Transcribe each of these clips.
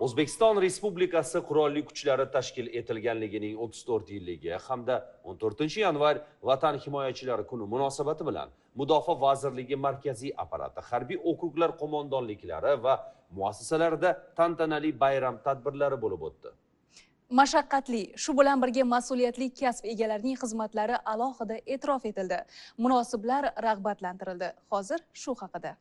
O'zbekiston Respublikasi Qurolli Kuchlari tashkil etilganligining 34 yilligi hamda 14-yanvar Vatan himoyachilari kuni munosabati bilan Mudofaa vazirligi markaziy apparati, harbiy okruglar qo'mondonliklari va muassasalarida tantanali bayram tadbirlari bo'lib o'tdi. Mashaqqatli, shu bilan birga mas'uliyatli kasb egalarining xizmatlari alohida e'tirof etildi. Munosiblar rag'batlantirildi. Hozir shu haqida.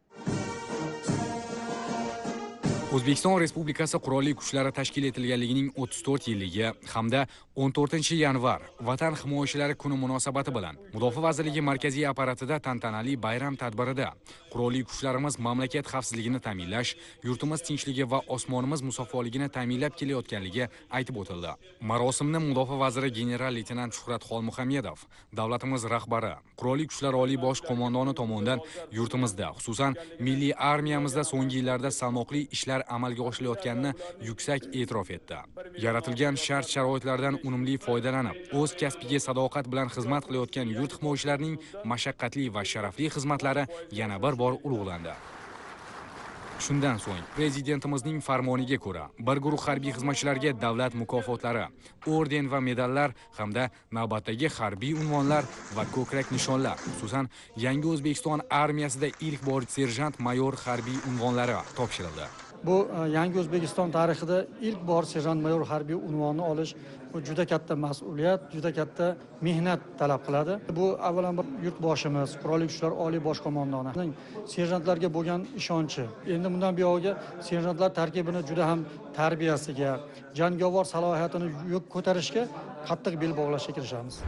O'zbekiston Respublikasi Qurolli Kuchlari tashkil etilganligining 34 yilligi hamda 14-yanvar Vatan himoyachilari kuni munosabati bilan Mudofaa vazirligi markaziy apparatida tantanali bayram tadbirida qurolli kuchlarimiz mamlakat xavfsizligini ta'minlash, yurtimiz tinchligi va osmonimiz musaffoligini ta'minlab kelayotganligi aytib o'tildi. Marosimni Mudofaa vaziri general-leytenant Shuhrat Xolmuhammedov, davlatimiz rahbari, Qurolli Kuchlar oliy bosh qo'mondoni tomonidan yurtimizda, xususan milliy armiyamizda so'nggi yillarda salmoqli ishlar amalga oshirilayotganini yuksak e'tirof etdi. Yaratilgan shart-sharoitlardan unumli foydalanib, o'z kasbiga sadoqat bilan xizmat qilayotgan yurt himoyachilarining mashaqqatli va sharafli xizmatlari yana bir bor ulug'landi. Shundan so'ng prezidentimizning farmoniga ko'ra bir guruh harbiy xizmatchilarga davlat mukofotlari, orden va medallar hamda navbatdagi harbiy unvonlar va ko'krak nishonlar, xususan Yangi O'zbekiston armiyasida ilk bor serjant-mayor harbiy unvonlari topshirildi. Bu Yangi O'zbekiston tarixida ilk bor serjant-mayor harbiy unvonni olish bu juda katta mas'uliyat, juda katta mehnat talab qiladi. Bu avvalambor yurtboshimiz, Qurolli Kuchlar oliy bosh qo'mondonining serjantlarga bo'lgan ishonchi. Endi bundan buyog'iga serjantlar tarkibini juda ham tarbiyasiga, jangovar salohiyatini yuk ko'tarishga qattiq bel bog'lashga kirishamiz.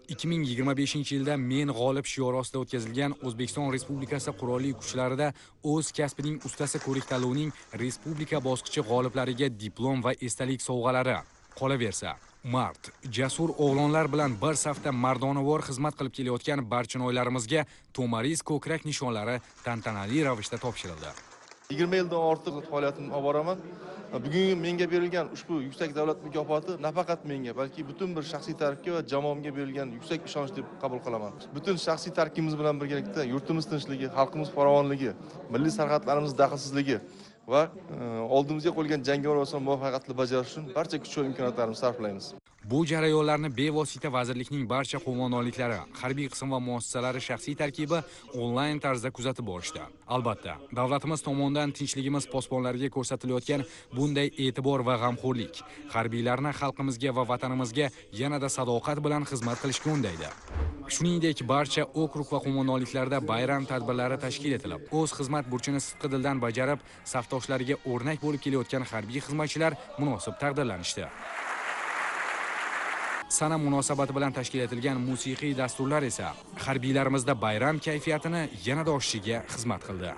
2025-yilda Men g'olib shiori ostida o'tkazilgan O'zbekiston Respublikasi Qurolli Kuchlarida o'z kasbining ustasi ko'rik-tanlovining respublika bosqichi g'oliblariga diplom va esdalik sovg'alari. Qolaversa, mard, jasur o'g'lonlar bilan bir safda mardonavor xizmat qilib kelayotgan barchinoylarimizga Tomariz ko'krak nishonlari tantanali ravishda topshirildi. 20 yildan ortiq faoliyatimni olib boraman. Bugungi menga berilgan ushbu yuksak davlat mukofoti nafaqat menga, balki butun bir shaxsiy tarkibga va jamoamga berilgan yuksak ishonch deb qabul qilaman. Butun shaxsiy tarkibimiz bilan birgalikda yurtimiz tinchligi, xalqimiz farovonligi, milliy sarhadlarimiz daxlsizligi va oldimizga qo'yilgan jangovar va muvaffaqiyatli bajarish uchun barcha kuch va imkoniyatlarimizni sarflaymiz. Bu jarayonlarni bevosita vazirlikning barcha qo'mondonliklari, harbiy qism va muassasalari shaxsiy tarkibi onlayn tarzda kuzatib borishdi. Albatta, davlatimiz tomonidan tinchligimiz posbonlariga ko'rsatilayotgan bunday e'tibor va g'amxo'rlik harbiylarni xalqimizga va vatanimizga yanada sadoqat bilan xizmat qilishga undaydi. Shuningdek, barcha okrug va qo'mondonliklarda bayram tadbirlari tashkil etilib, o'z xizmat burchini sidqidildan bajarib, safdoshlariga o'rnak bo'lib kelayotgan harbiy xizmatchilar munosib taqdirlanishdi. Sana munosabati bilan tashkil etilgan musiqiy dasturlar esa harbiylarimizda bayram kayfiyatini yanada oshishiga xizmat qildi.